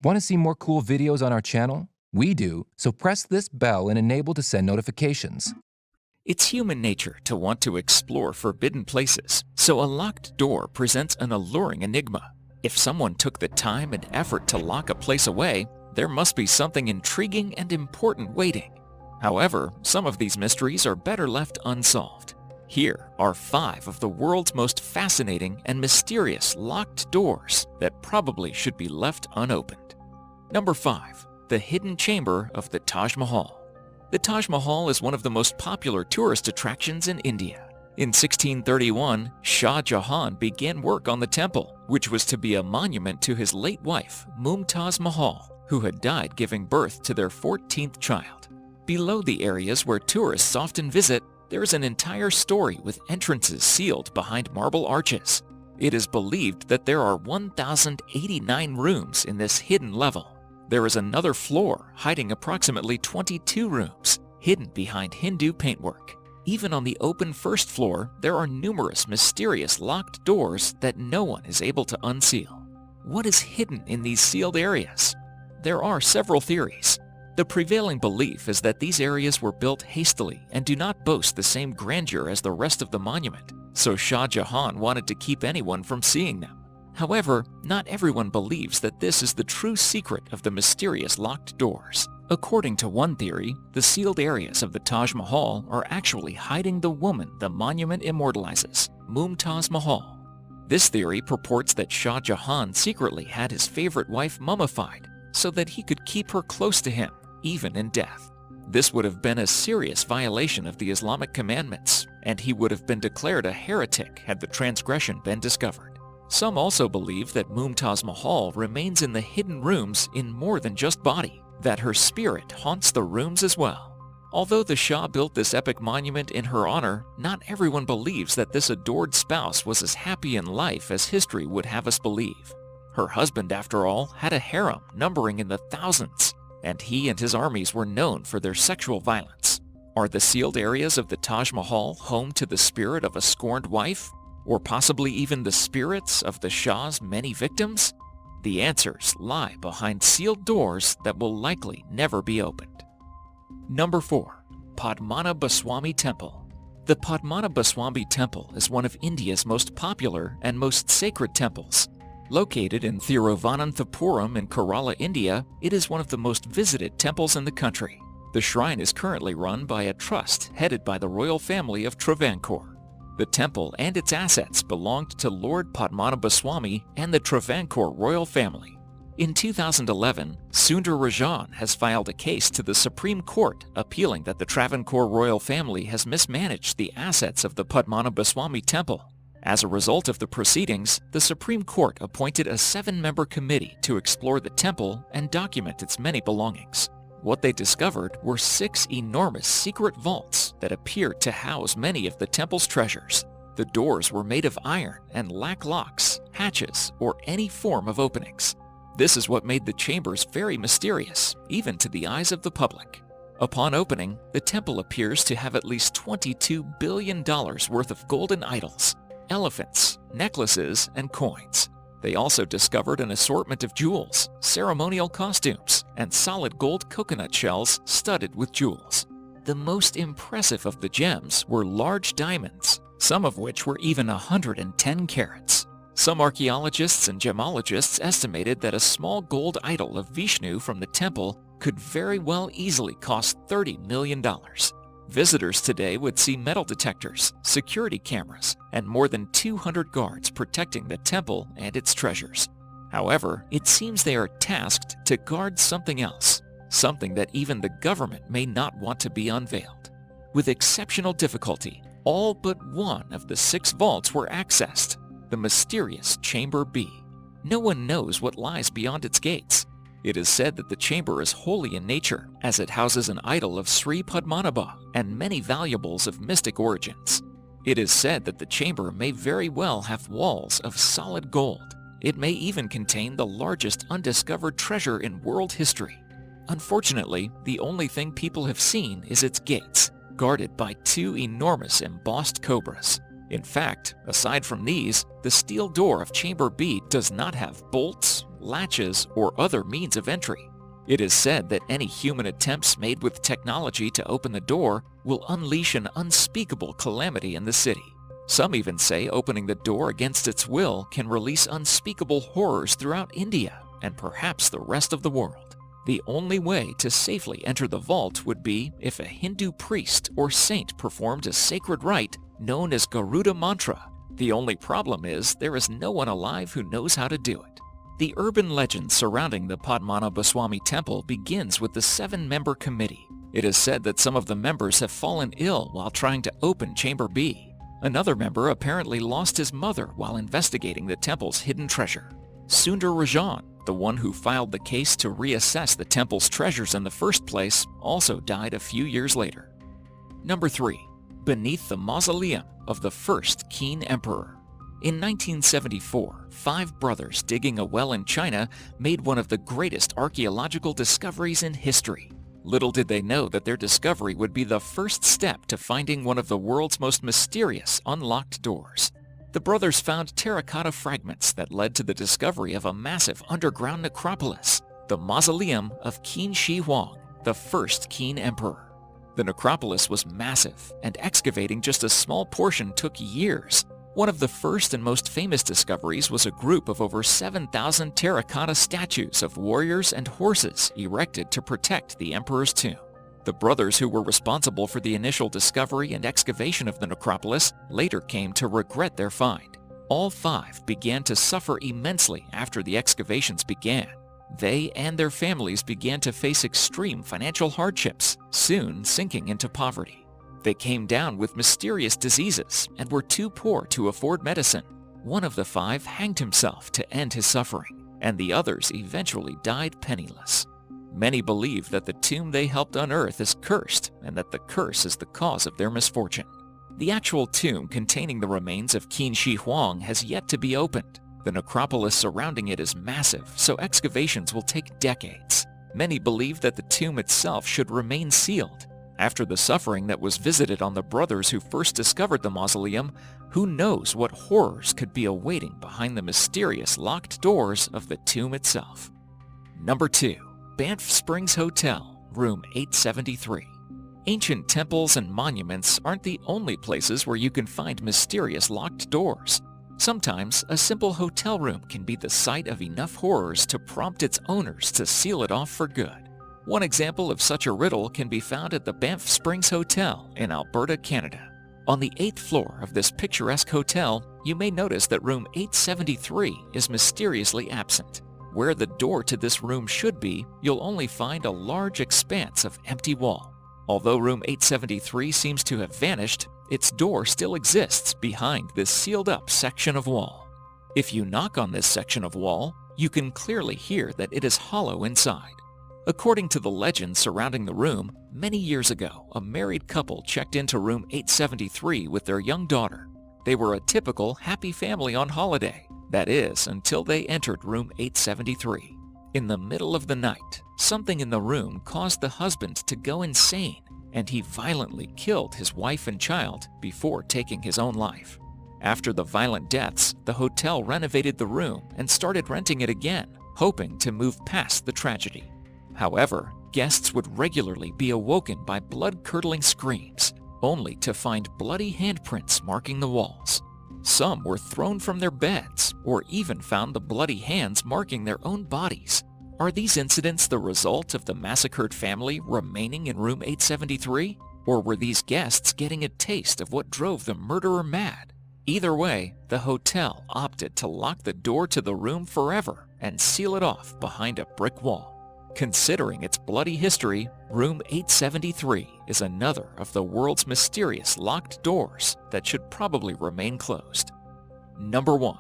Want to see more cool videos on our channel? We do, so press this bell and enable to send notifications. It's human nature to want to explore forbidden places, so a locked door presents an alluring enigma. If someone took the time and effort to lock a place away, there must be something intriguing and important waiting. However, some of these mysteries are better left unsolved. Here are 5 of the world's most fascinating and mysterious locked doors that probably should be left unopened. Number 5. The Hidden Chamber of the Taj Mahal. The Taj Mahal is one of the most popular tourist attractions in India. In 1631, Shah Jahan began work on the temple, which was to be a monument to his late wife, Mumtaz Mahal, who had died giving birth to their 14th child. Below the areas where tourists often visit, there is an entire story with entrances sealed behind marble arches. It is believed that there are 1,089 rooms in this hidden level. There is another floor hiding approximately 22 rooms, hidden behind Hindu paintwork. Even on the open first floor, there are numerous mysterious locked doors that no one is able to unseal. What is hidden in these sealed areas? There are several theories. The prevailing belief is that these areas were built hastily and do not boast the same grandeur as the rest of the monument, so Shah Jahan wanted to keep anyone from seeing them. However, not everyone believes that this is the true secret of the mysterious locked doors. According to one theory, the sealed areas of the Taj Mahal are actually hiding the woman the monument immortalizes, Mumtaz Mahal. This theory purports that Shah Jahan secretly had his favorite wife mummified so that he could keep her close to him, even in death. This would have been a serious violation of the Islamic commandments, and he would have been declared a heretic had the transgression been discovered. Some also believe that Mumtaz Mahal remains in the hidden rooms in more than just body, that her spirit haunts the rooms as well. Although the Shah built this epic monument in her honor, not everyone believes that this adored spouse was as happy in life as history would have us believe. Her husband, after all, had a harem numbering in the thousands, and he and his armies were known for their sexual violence. Are the sealed areas of the Taj Mahal home to the spirit of a scorned wife? Or possibly even the spirits of the Shah's many victims? The answers lie behind sealed doors that will likely never be opened. Number 4. Padmanabhaswamy Temple. The Padmanabhaswamy Temple is one of India's most popular and most sacred temples. Located in Thiruvananthapuram in Kerala, India, it is one of the most visited temples in the country. The shrine is currently run by a trust headed by the royal family of Travancore. The temple and its assets belonged to Lord Padmanabhaswamy and the Travancore royal family. In 2011, Sundar Rajan has filed a case to the Supreme Court appealing that the Travancore royal family has mismanaged the assets of the Padmanabhaswamy temple. As a result of the proceedings, the Supreme Court appointed a 7-member committee to explore the temple and document its many belongings. What they discovered were 6 enormous secret vaults that appeared to house many of the temple's treasures. The doors were made of iron and lack locks, hatches, or any form of openings. This is what made the chambers very mysterious, even to the eyes of the public. Upon opening, the temple appears to have at least $22 billion worth of golden idols, elephants, necklaces, and coins. They also discovered an assortment of jewels, ceremonial costumes, and solid gold coconut shells studded with jewels. The most impressive of the gems were large diamonds, some of which were even 110 carats. Some archaeologists and gemologists estimated that a small gold idol of Vishnu from the temple could very well easily cost $30 million. Visitors today would see metal detectors, security cameras, and more than 200 guards protecting the temple and its treasures. However, it seems they are tasked to guard something else, something that even the government may not want to be unveiled. With exceptional difficulty, all but one of the 6 vaults were accessed, the mysterious Chamber B. No one knows what lies beyond its gates. It is said that the chamber is holy in nature, as it houses an idol of Sri Padmanabha and many valuables of mystic origins. It is said that the chamber may very well have walls of solid gold. It may even contain the largest undiscovered treasure in world history. Unfortunately, the only thing people have seen is its gates, guarded by 2 enormous embossed cobras. In fact, aside from these, the steel door of Chamber B does not have bolts, latches, or other means of entry. It is said that any human attempts made with technology to open the door will unleash an unspeakable calamity in the city. Some even say opening the door against its will can release unspeakable horrors throughout India and perhaps the rest of the world. The only way to safely enter the vault would be if a Hindu priest or saint performed a sacred rite known as Garuda Mantra. The only problem is there is no one alive who knows how to do it. The urban legend surrounding the Padmanabhaswamy temple begins with the 7-member committee. It is said that some of the members have fallen ill while trying to open Chamber B. Another member apparently lost his mother while investigating the temple's hidden treasure. Sundar Rajan, the one who filed the case to reassess the temple's treasures in the first place, also died a few years later. Number 3. Beneath the mausoleum of the first Qin emperor. In 1974, 5 brothers digging a well in China made one of the greatest archaeological discoveries in history. Little did they know that their discovery would be the first step to finding one of the world's most mysterious unlocked doors. The brothers found terracotta fragments that led to the discovery of a massive underground necropolis, the mausoleum of Qin Shi Huang, the first Qin emperor. The necropolis was massive, and excavating just a small portion took years. One of the first and most famous discoveries was a group of over 7,000 terracotta statues of warriors and horses erected to protect the emperor's tomb. The brothers who were responsible for the initial discovery and excavation of the necropolis later came to regret their find. All 5 began to suffer immensely after the excavations began. They and their families began to face extreme financial hardships, soon sinking into poverty. They came down with mysterious diseases and were too poor to afford medicine. One of the 5 hanged himself to end his suffering, and the others eventually died penniless. Many believe that the tomb they helped unearth is cursed and that the curse is the cause of their misfortune. The actual tomb containing the remains of Qin Shi Huang has yet to be opened. The necropolis surrounding it is massive, so excavations will take decades. Many believe that the tomb itself should remain sealed. After the suffering that was visited on the brothers who first discovered the mausoleum, who knows what horrors could be awaiting behind the mysterious locked doors of the tomb itself. Number 2. Banff Springs Hotel, Room 873. Ancient temples and monuments aren't the only places where you can find mysterious locked doors. Sometimes, a simple hotel room can be the site of enough horrors to prompt its owners to seal it off for good. One example of such a riddle can be found at the Banff Springs Hotel in Alberta, Canada. On the 8th floor of this picturesque hotel, you may notice that room 873 is mysteriously absent. Where the door to this room should be, you'll only find a large expanse of empty wall. Although room 873 seems to have vanished, its door still exists behind this sealed-up section of wall. If you knock on this section of wall, you can clearly hear that it is hollow inside. According to the legend surrounding the room, many years ago, a married couple checked into room 873 with their young daughter. They were a typical happy family on holiday. That is, until they entered room 873. In the middle of the night, something in the room caused the husband to go insane, and he violently killed his wife and child before taking his own life. After the violent deaths, the hotel renovated the room and started renting it again, hoping to move past the tragedy. However, guests would regularly be awoken by blood-curdling screams, only to find bloody handprints marking the walls. Some were thrown from their beds, or even found the bloody hands marking their own bodies. Are these incidents the result of the massacred family remaining in room 873? Or were these guests getting a taste of what drove the murderer mad? Either way, the hotel opted to lock the door to the room forever and seal it off behind a brick wall. Considering its bloody history, room 873 is another of the world's mysterious locked doors that should probably remain closed. Number 1.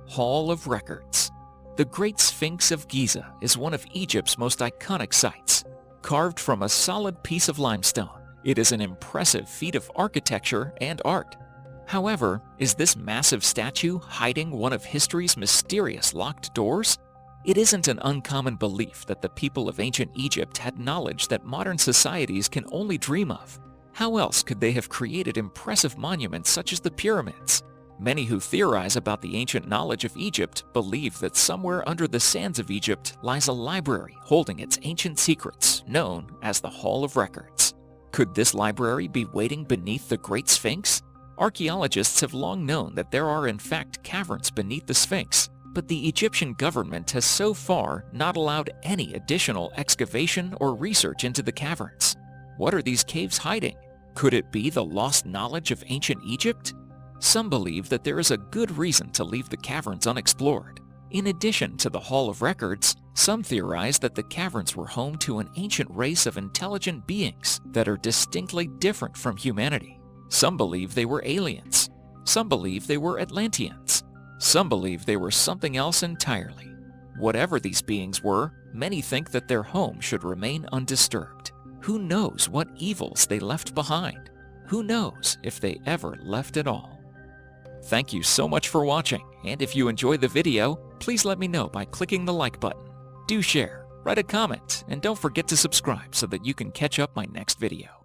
Hall of Records. The Great Sphinx of Giza is one of Egypt's most iconic sites. Carved from a solid piece of limestone, it is an impressive feat of architecture and art. However, is this massive statue hiding one of history's mysterious locked doors? It isn't an uncommon belief that the people of ancient Egypt had knowledge that modern societies can only dream of. How else could they have created impressive monuments such as the pyramids? Many who theorize about the ancient knowledge of Egypt believe that somewhere under the sands of Egypt lies a library holding its ancient secrets, known as the Hall of Records. Could this library be waiting beneath the Great Sphinx? Archaeologists have long known that there are in fact caverns beneath the Sphinx, but the Egyptian government has so far not allowed any additional excavation or research into the caverns. What are these caves hiding? Could it be the lost knowledge of ancient Egypt? Some believe that there is a good reason to leave the caverns unexplored. In addition to the Hall of Records, some theorize that the caverns were home to an ancient race of intelligent beings that are distinctly different from humanity. Some believe they were aliens. Some believe they were Atlanteans. Some believe they were something else entirely. Whatever these beings were, many think that their home should remain undisturbed. Who knows what evils they left behind? Who knows if they ever left at all? Thank you so much for watching, and if you enjoyed the video, please let me know by clicking the like button. Do share, write a comment, and don't forget to subscribe so that you can catch up my next video.